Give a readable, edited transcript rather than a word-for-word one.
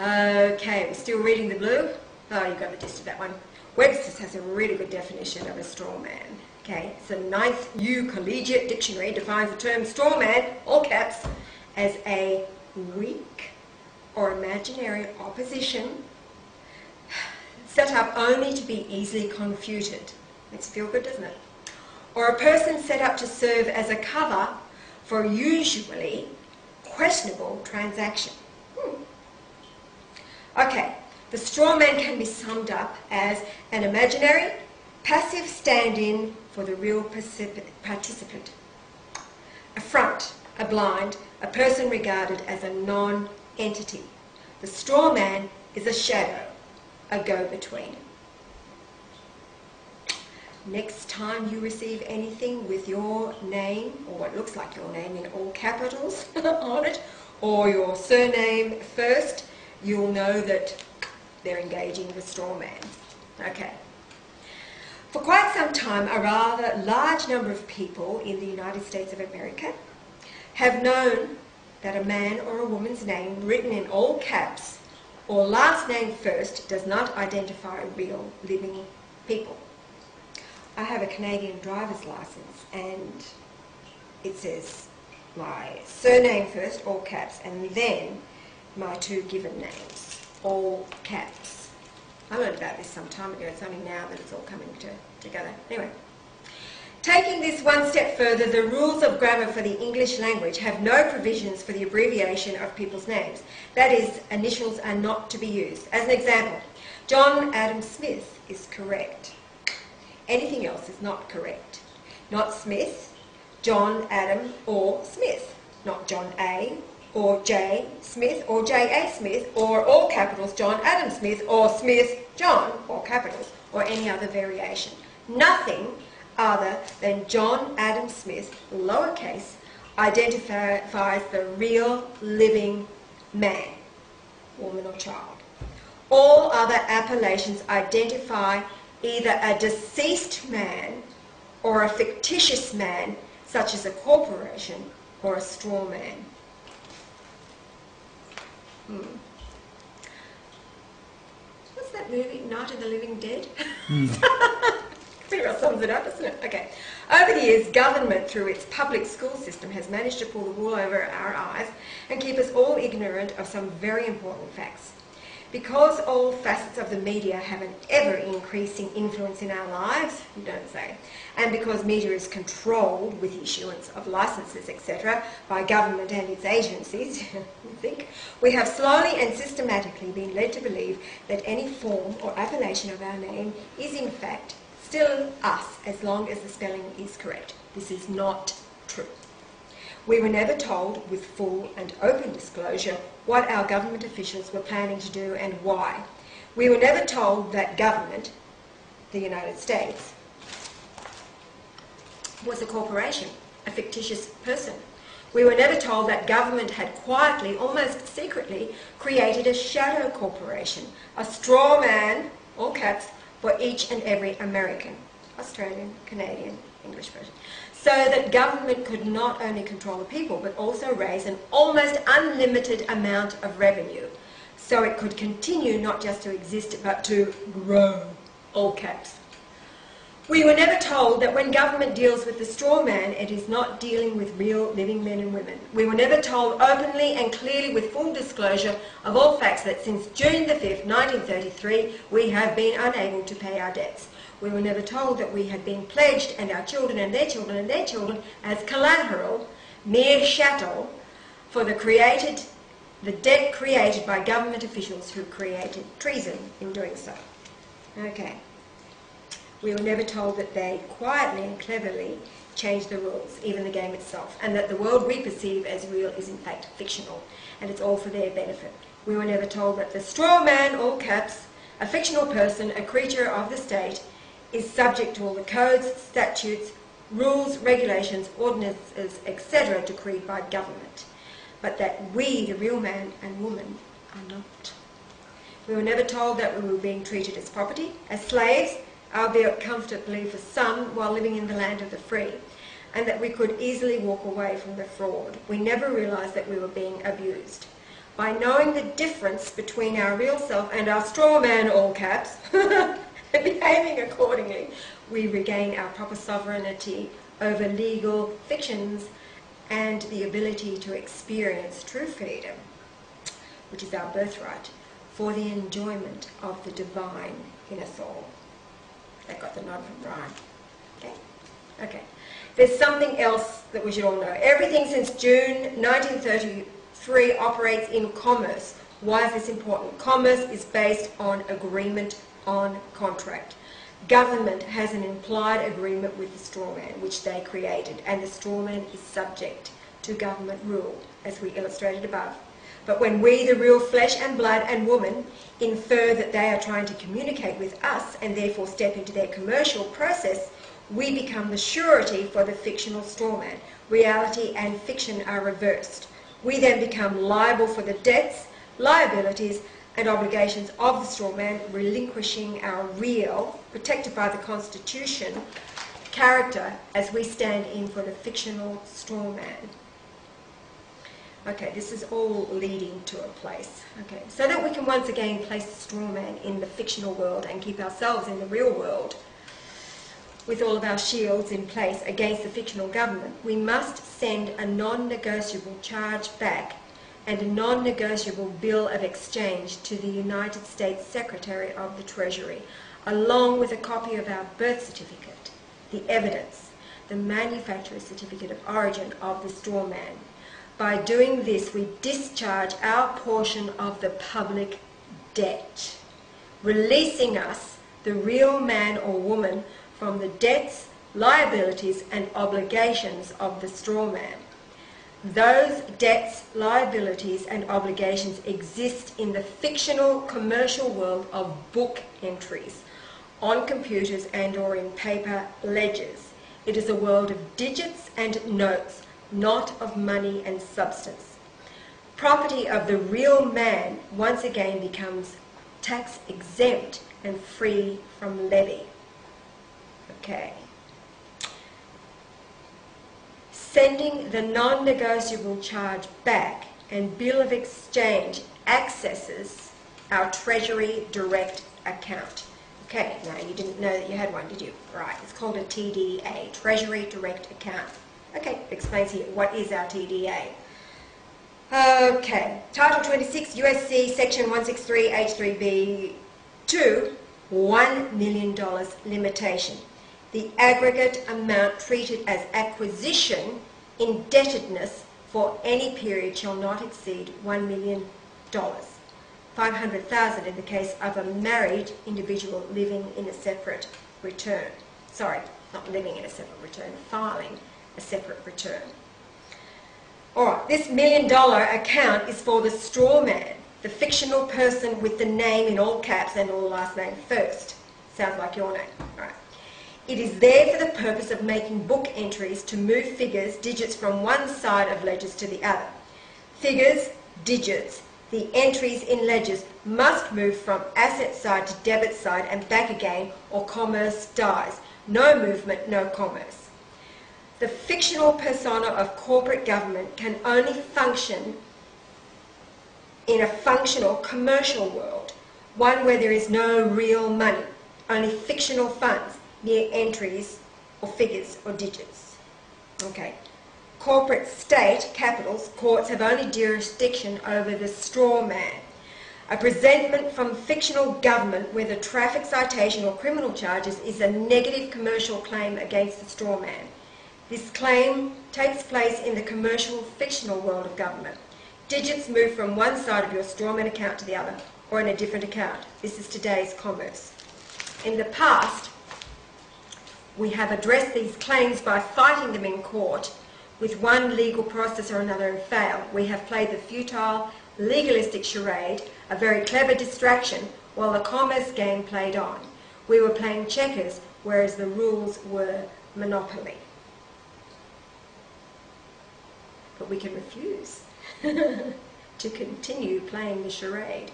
Okay, we're still reading the blue. Oh, you got the gist of that one. Webster's has a really good definition of a straw man. Okay, so the 9th U Collegiate Dictionary defines the term straw man, all caps, as a weak or imaginary opposition set up only to be easily confuted. Makes you feel good, doesn't it? Or a person set up to serve as a cover for a usually questionable transaction. Okay, the straw man can be summed up as an imaginary, passive stand-in for the real participant. A front, a blind, a person regarded as a non-entity. The straw man is a shadow, a go-between. Next time you receive anything with your name, or what looks like your name in all capitals on it, or your surname first, you'll know that they're engaging the straw man. Okay. For quite some time, a rather large number of people in the United States of America have known that a man or a woman's name written in all caps or last name first does not identify real living people. I have a Canadian driver's license and it says my surname first, all caps, and then my 2 given names, all caps. I learned about this some time ago. It's only now that it's all coming together. Anyway, taking this one step further, the rules of grammar for the English language have no provisions for the abbreviation of people's names. That is, initials are not to be used. As an example, John Adam Smith is correct. Anything else is not correct. Not Smith, John Adam or Smith. Not John A or J Smith or J.A. Smith, or all capitals John Adam Smith, or Smith John, all capitals, or any other variation. Nothing other than John Adam Smith, lowercase, identifies the real living man, woman or child. All other appellations identify either a deceased man or a fictitious man, such as a corporation or a straw man. What's that movie, Night of the Living Dead? Pretty well sums it up, doesn't it? Okay. Over the years, government, through its public school system, has managed to pull the wool over our eyes and keep us all ignorant of some very important facts. Because all facets of the media have an ever-increasing influence in our lives, you don't say, and because media is controlled with the issuance of licenses, etc., by government and its agencies, you think, we have slowly and systematically been led to believe that any form or appellation of our name is in fact still us, as long as the spelling is correct. This is not true. We were never told with full and open disclosure what our government officials were planning to do and why. We were never told that government, the United States, was a corporation, a fictitious person. We were never told that government had quietly, almost secretly, created a shadow corporation, a straw man, all caps, for each and every American, Australian, Canadian, English person, so that government could not only control the people but also raise an almost unlimited amount of revenue, so it could continue not just to exist but to grow, all caps. We were never told that when government deals with the straw man, it is not dealing with real living men and women. We were never told openly and clearly with full disclosure of all facts that since June the 5th, 1933, we have been unable to pay our debts. We were never told that we had been pledged, and our children and their children and their children, as collateral, mere chattel, for the debt created by government officials who created treason in doing so. Okay. We were never told that they quietly and cleverly changed the rules, even the game itself, and that the world we perceive as real is in fact fictional, and it's all for their benefit. We were never told that the straw man, all caps, a fictional person, a creature of the state, is subject to all the codes, statutes, rules, regulations, ordinances, etc. decreed by government, but that we, the real man and woman, are not. We were never told that we were being treated as property, as slaves, albeit comfortably for some, while living in the land of the free, and that we could easily walk away from the fraud. We never realised that we were being abused. By knowing the difference between our real self and our straw man, all caps, and behaving accordingly, we regain our proper sovereignty over legal fictions and the ability to experience true freedom, which is our birthright, for the enjoyment of the divine in us all. That got the nod from Brian. Okay? Okay. There's something else that we should all know. Everything since June 1933 operates in commerce. Why is this important? Commerce is based on agreement on contract. Government has an implied agreement with the strawman, which they created, and the strawman is subject to government rule, as we illustrated above. But when we, the real flesh and blood and woman, infer that they are trying to communicate with us and therefore step into their commercial process, we become the surety for the fictional strawman. Reality and fiction are reversed. We then become liable for the debts, liabilities, and obligations of the strawman, relinquishing our real, protected by the Constitution, character as we stand in for the fictional strawman. Okay, this is all leading to a place. Okay, so that we can once again place the strawman in the fictional world and keep ourselves in the real world with all of our shields in place against the fictional government, we must send a non-negotiable charge back and a non-negotiable bill of exchange to the United States Secretary of the Treasury, along with a copy of our birth certificate, the evidence, the manufacturer's certificate of origin of the strawman. By doing this, we discharge our portion of the public debt, releasing us, the real man or woman, from the debts, liabilities, and obligations of the strawman. Those debts, liabilities, and obligations exist in the fictional commercial world of book entries, on computers and or in paper ledgers. It is a world of digits and notes, not of money and substance. Property of the real man once again becomes tax exempt and free from levy. Okay. Sending the non-negotiable charge back and bill of exchange accesses our Treasury direct account. Okay, now you didn't know that you had one, did you? Right, it's called a TDA, Treasury Direct Account. Okay, it explains here what is our TDA. Okay, Title 26 USC Section 163 H3B2, $1 million limitation. The aggregate amount treated as acquisition indebtedness for any period shall not exceed $1 million. $500,000 in the case of a married individual living in a separate return. Sorry, not living in a separate return, filing a separate return. Alright, this $1 million account is for the straw man, the fictional person with the name in all caps and all last name first. Sounds like your name. Right. It is there for the purpose of making book entries to move figures, digits from one side of ledgers to the other. Figures, digits, the entries in ledgers must move from asset side to debit side and back again, or commerce dies. No movement, no commerce. The fictional persona of corporate government can only function in a functional commercial world, one where there is no real money, only fictional funds, mere entries or figures or digits. Okay. Corporate state, capitals, courts have only jurisdiction over the straw man. A presentment from fictional government, whether traffic citation or criminal charges, is a negative commercial claim against the straw man. This claim takes place in the commercial fictional world of government. Digits move from one side of your strawman account to the other, or in a different account. This is today's commerce. In the past, we have addressed these claims by fighting them in court with one legal process or another and failed. We have played the futile, legalistic charade, a very clever distraction, while the commerce game played on. We were playing checkers, whereas the rules were Monopoly. But we can refuse to continue playing the charade.